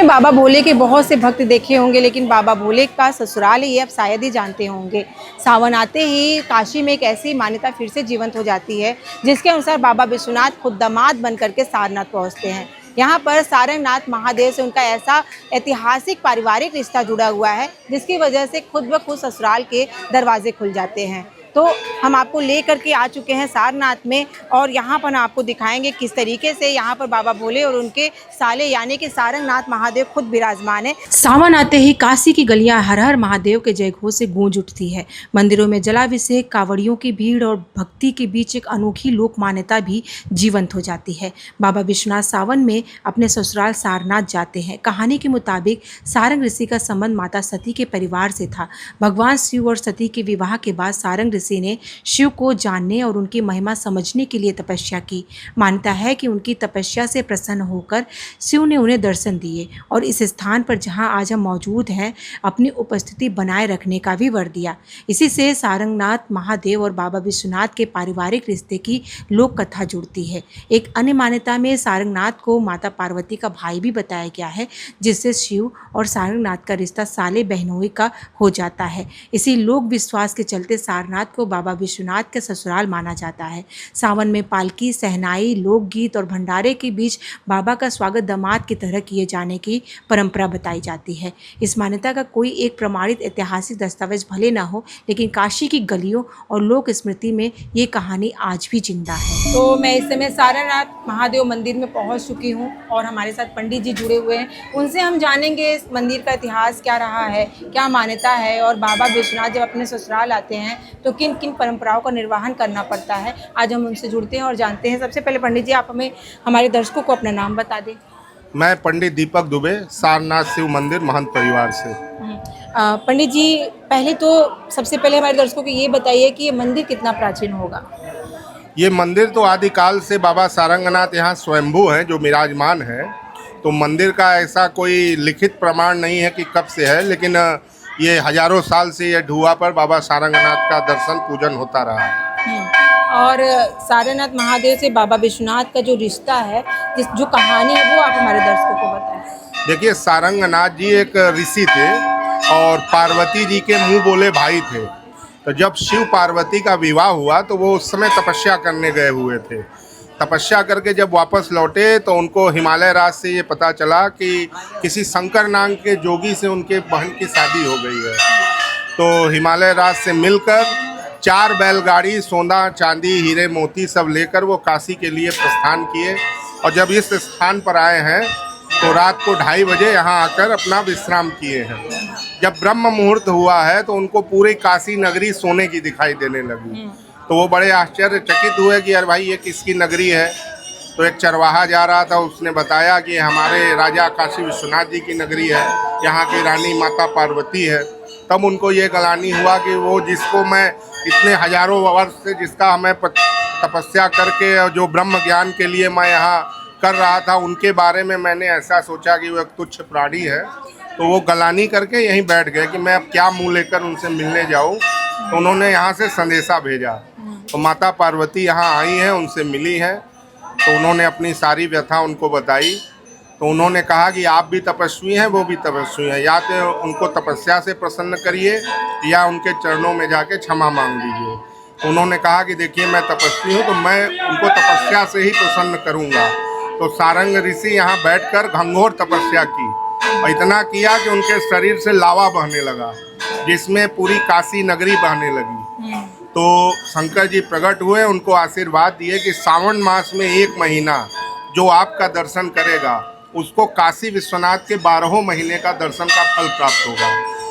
आपने बाबा भोले के बहुत से भक्त देखे होंगे, लेकिन बाबा भोले का ससुराल ये आप शायद ही जानते होंगे। सावन आते ही काशी में एक ऐसी मान्यता फिर से जीवंत हो जाती है, जिसके अनुसार बाबा विश्वनाथ खुद दामाद बन करके सारनाथ पहुंचते हैं। यहाँ पर सारंगनाथ महादेव से उनका ऐसा ऐतिहासिक पारिवारिक रिश्ता जुड़ा हुआ है, जिसकी वजह से खुद ब खुद ससुराल के दरवाजे खुल जाते हैं। तो हम आपको ले करके आ चुके हैं सारनाथ में, और यहाँ पर आपको दिखाएंगे किस तरीके से यहाँ पर बाबा भोले और उनके साले यानी कि सारंगनाथ महादेव खुद विराजमान है। सावन आते ही काशी की गलियां हर हर महादेव के जयघोष से गूंज उठती है। मंदिरों में जलाभिषेक, कांवड़ियों की भीड़ और भक्ति के बीच एक अनोखी लोक मान्यता भी जीवंत हो जाती है। बाबा विश्वनाथ सावन में अपने ससुराल सारनाथ जाते हैं। कहानी के मुताबिक सारंग ऋषि का संबंध माता सती के परिवार से था। भगवान शिव और सती के विवाह के बाद सारंग ऋषि ने शिव को जानने और उनकी महिमा समझने के लिए तपस्या की। मान्यता है कि उनकी तपस्या से प्रसन्न होकर शिव ने उन्हें दर्शन दिए और इस स्थान पर जहां आज हम मौजूद हैं अपनी उपस्थिति बनाए रखने का भी वर दिया। इसी से सारंगनाथ महादेव और बाबा विश्वनाथ के पारिवारिक रिश्ते की लोक कथा जुड़ती है। एक अन्य मान्यता में सारंगनाथ को माता पार्वती का भाई भी बताया गया है, जिससे शिव और सारंगनाथ का रिश्ता साले बहनोई का हो जाता है। इसी लोक विश्वास के चलते सारनाथ को बाबा विश्वनाथ का ससुराल माना जाता है। सावन में पालकी, सहनाई, लोकगीत और भंडारे के बीच बाबा का स्वागत दामाद की तरह किए जाने की परंपरा बताई जाती है। इस मान्यता का कोई एक प्रमाणित ऐतिहासिक दस्तावेज भले न हो, लेकिन काशी की गलियों और लोक स्मृति में ये कहानी आज भी जिंदा है। तो मैं इस समय सारनाथ महादेव मंदिर में पहुंच चुकी हूं और हमारे साथ पंडित जी जुड़े हुए हैं। उनसे हम जानेंगे इस मंदिर का इतिहास क्या रहा है, क्या मान्यता है, और बाबा विश्वनाथ जब अपने ससुराल आते हैं तो किन किन परंपराओं का निर्वहन करना पड़ता है। आज हम उनसे जुड़ते हैं और जानते हैं। सबसे पहले पंडित जी, आप हमें हमारे दर्शकों को अपना नाम बता दें। मैं पंडित दीपक दुबे, सारनाथ शिव मंदिर महंत परिवार से। पंडित जी, पहले तो सबसे पहले हमारे दर्शकों को ये बताइए कि ये मंदिर कितना प्राचीन होगा। ये मंदिर तो आदिकाल से बाबा सारंगनाथ यहाँ स्वयंभू हैं जो विराजमान है। तो मंदिर का ऐसा कोई लिखित प्रमाण नहीं है कि कब से है, लेकिन ये हजारों साल से ये ढुआ पर बाबा सारंगनाथ का दर्शन पूजन होता रहा है। और सारनाथ महादेव से बाबा विश्वनाथ का जो रिश्ता है, जो कहानी है, वो आप हमारे दर्शकों को बताएं। देखिए, सारंगनाथ जी एक ऋषि थे और पार्वती जी के मुंह बोले भाई थे। तो जब शिव पार्वती का विवाह हुआ तो वो उस समय तपस्या करने गए हुए थे। तपस्या करके जब वापस लौटे तो उनको हिमालय राज से ये पता चला कि किसी शंकर नाम के जोगी से उनके बहन की शादी हो गई है। तो हिमालय राज से मिलकर 4 बैलगाड़ी, सोना, चांदी, हीरे, मोती सब लेकर वो काशी के लिए प्रस्थान किए। और जब इस स्थान पर आए हैं तो रात को 2:30 बजे यहाँ आकर अपना विश्राम किए हैं। जब ब्रह्म मुहूर्त हुआ है तो उनको पूरी काशी नगरी सोने की दिखाई देने लगी। तो वो बड़े आश्चर्यचकित हुए कि यार भाई, ये किसकी नगरी है। तो एक चरवाहा जा रहा था, उसने बताया कि हमारे राजा काशी विश्वनाथ जी की नगरी है, यहाँ की रानी माता पार्वती है। तब उनको ये गलानी हुआ कि वो जिसको मैं इतने हजारों वर्ष से जिसका हमें तपस्या करके और जो ब्रह्म ज्ञान के लिए मैं यहाँ कर रहा था, उनके बारे में मैंने ऐसा सोचा कि वो एक तुच्छ प्राणी है। तो वो गलानी करके यहीं बैठ गए कि मैं अब क्या मुँह लेकर उनसे मिलने जाऊँ। तो उन्होंने यहाँ से संदेशा भेजा। तो माता पार्वती यहाँ आई हैं, उनसे मिली हैं। तो उन्होंने अपनी सारी व्यथा उनको बताई। तो उन्होंने कहा कि आप भी तपस्वी हैं, वो भी तपस्वी हैं, या तो उनको तपस्या से प्रसन्न करिए या उनके चरणों में जाके क्षमा मांग लीजिए। तो उन्होंने कहा कि देखिए, मैं तपस्वी हूँ तो मैं उनको तपस्या से ही प्रसन्न करूँगा। तो सारंग ऋषि यहाँ बैठकर घंघोर तपस्या की और इतना किया कि उनके शरीर से लावा बहने लगा, जिसमें पूरी काशी नगरी बहने लगी। तो शंकर जी प्रकट हुए, उनको आशीर्वाद दिए कि सावन मास में 1 महीना जो आपका दर्शन करेगा उसको काशी विश्वनाथ के 12 महीने का दर्शन का फल प्राप्त होगा।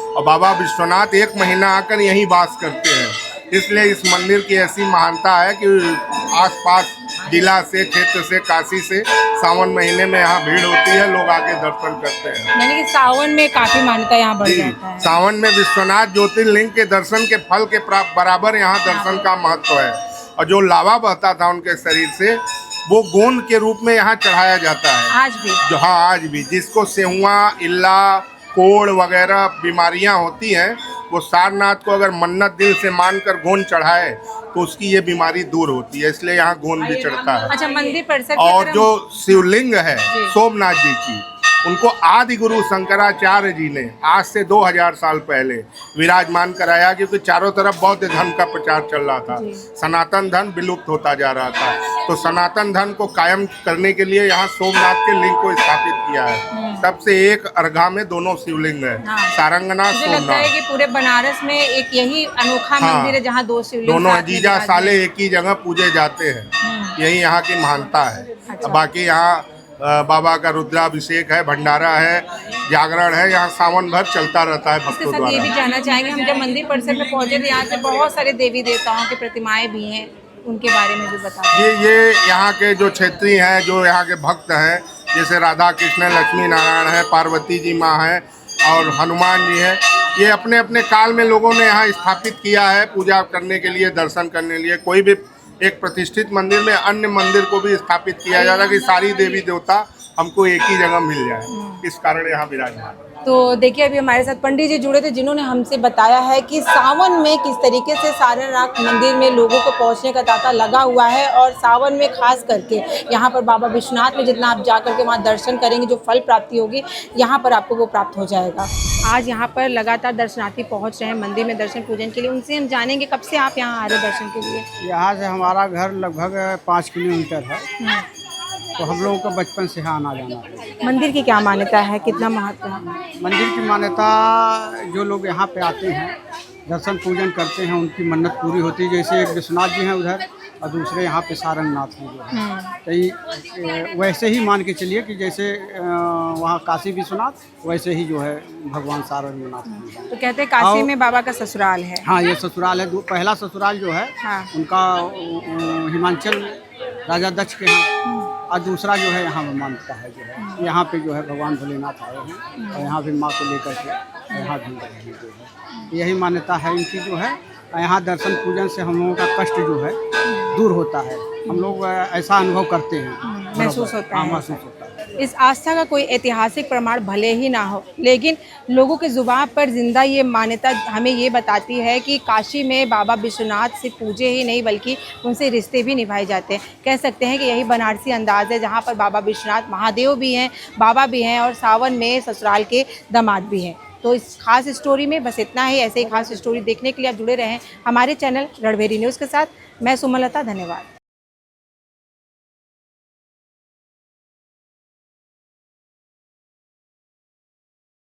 और बाबा विश्वनाथ 1 महीना आकर यहीं वास करते हैं, इसलिए इस मंदिर की ऐसी महानता है कि आसपास जिला से, क्षेत्र से, काशी से सावन महीने में यहाँ भीड़ होती है, लोग आके दर्शन करते हैं। यानी कि सावन में काफी मान्यता यहाँ बढ़ जाता है। सावन में विश्वनाथ ज्योतिर्लिंग के दर्शन के फल के बराबर यहाँ दर्शन का महत्व है। और जो लावा बहता था उनके शरीर से, वो गोंद के रूप में यहाँ चढ़ाया जाता है आज भी। जो हाँ, आज भी जिसको सेहुआ, इल्ला, कोढ़ वगैरह बीमारियाँ होती हैं, वो सारनाथ को अगर मन्नत दिल से मानकर गोंद चढ़ाए तो उसकी ये बीमारी दूर होती है, इसलिए यहाँ गोंद भी चढ़ता है। अच्छा, मंदिर परिसर और जो शिवलिंग है सोमनाथ जी की, उनको आदि गुरु शंकराचार्य जी ने आज से 2000 साल पहले विराजमान कराया, क्योंकि चारों तरफ बौद्ध धर्म का प्रचार चल रहा था, सनातन धर्म विलुप्त होता जा रहा था। तो सनातन धर्म को कायम करने के लिए यहाँ सोमनाथ के लिंग को स्थापित किया है। तब से एक अर्घा में दोनों शिवलिंग है, सारंगनाथ, मुझे लगता है सोमनाथ। कि पूरे बनारस में एक यही अनोखा मंदिर है जहाँ दो शिवलिंग दोनों साथ में जीजा विराजमान साले एक ही जगह पूजे जाते हैं, यही यहाँ की महानता है। अच्छा। बाकी यहाँ बाबा का रुद्राभिषेक है, भंडारा है, जागरण है, यहाँ सावन भर चलता रहता है इसके भक्तों साथ ये भी द्वारा। जानना चाहेंगे, हम जब मंदिर परिसर में पहुंचे तो यहाँ से बहुत सारे देवी देवताओं की प्रतिमाएं भी हैं, उनके बारे में भी बता दें। ये यहाँ के जो क्षेत्रीय हैं, जो यहाँ के भक्त हैं, जैसे राधा कृष्ण, लक्ष्मी नारायण है, पार्वती जी माँ है और हनुमान जी है, ये अपने अपने काल में लोगों ने यहाँ स्थापित किया है पूजा करने के लिए, दर्शन करने के लिए। कोई भी एक प्रतिष्ठित मंदिर में अन्य मंदिर को भी स्थापित किया जाता है कि सारी देवी देवता हमको एक ही जगह मिल जाए, इस कारण यहाँ विराजमान है। तो देखिए अभी हमारे साथ पंडित जी जुड़े थे जिन्होंने हमसे बताया है कि सावन में किस तरीके से सारनाथ मंदिर में लोगों को पहुंचने का तांता लगा हुआ है, और सावन में खास करके यहाँ पर बाबा विश्वनाथ में जितना आप जा करके वहाँ दर्शन करेंगे, जो फल प्राप्ति होगी यहाँ पर आपको वो प्राप्त हो जाएगा। आज यहाँ पर लगातार दर्शनार्थी पहुँच रहे हैं मंदिर में दर्शन पूजन के लिए, उनसे हम जानेंगे कब से आप यहाँ आ रहे हो दर्शन के लिए। यहाँ से हमारा घर लगभग 5 किलोमीटर है, तो हम लोगों को बचपन से यहाँ आना जाना है। मंदिर की क्या मान्यता है, कितना महत्व है? मंदिर की मान्यता, जो लोग यहाँ पे आते हैं दर्शन पूजन करते हैं उनकी मन्नत पूरी होती है। जैसे एक विश्वनाथ जी हैं उधर और दूसरे यहाँ पे सारंगनाथ हैं जो है, तो ये वैसे ही मान के चलिए कि जैसे वहाँ काशी विश्वनाथ वैसे ही जो है भगवान सारंगनाथ हैं। तो कहते हैं काशी में बाबा का ससुराल है। हाँ, ये ससुराल है। पहला ससुराल जो है उनका हिमाचल राजा दक्ष के यहाँ, और दूसरा जो है यहाँ मानता है जो है यहाँ पे जो है भगवान भोलेनाथ आए हैं और यहाँ भी माँ को लेकर के यहाँ घूम रहे हैं जो है, यही मान्यता है इनकी जो है। यहाँ दर्शन पूजन से हम लोगों का कष्ट जो है दूर होता है, हम लोग ऐसा अनुभव करते हैं, महसूस होता है। महसूस होता है। इस आस्था का कोई ऐतिहासिक प्रमाण भले ही ना हो, लेकिन लोगों के जुबान पर जिंदा ये मान्यता हमें ये बताती है कि काशी में बाबा विश्वनाथ सिर्फ पूजे ही नहीं बल्कि उनसे रिश्ते भी निभाए जाते हैं। कह सकते हैं कि यही बनारसी अंदाज़ है जहाँ पर बाबा विश्वनाथ महादेव भी हैं, बाबा भी हैं और सावन में ससुराल के दामाद भी हैं। तो इस खास स्टोरी में बस इतना ही। ऐसे ही खास स्टोरी देखने के लिए आप जुड़े रहें हमारे चैनल रणभेरी न्यूज़ के साथ। मैं सुमलता, धन्यवाद।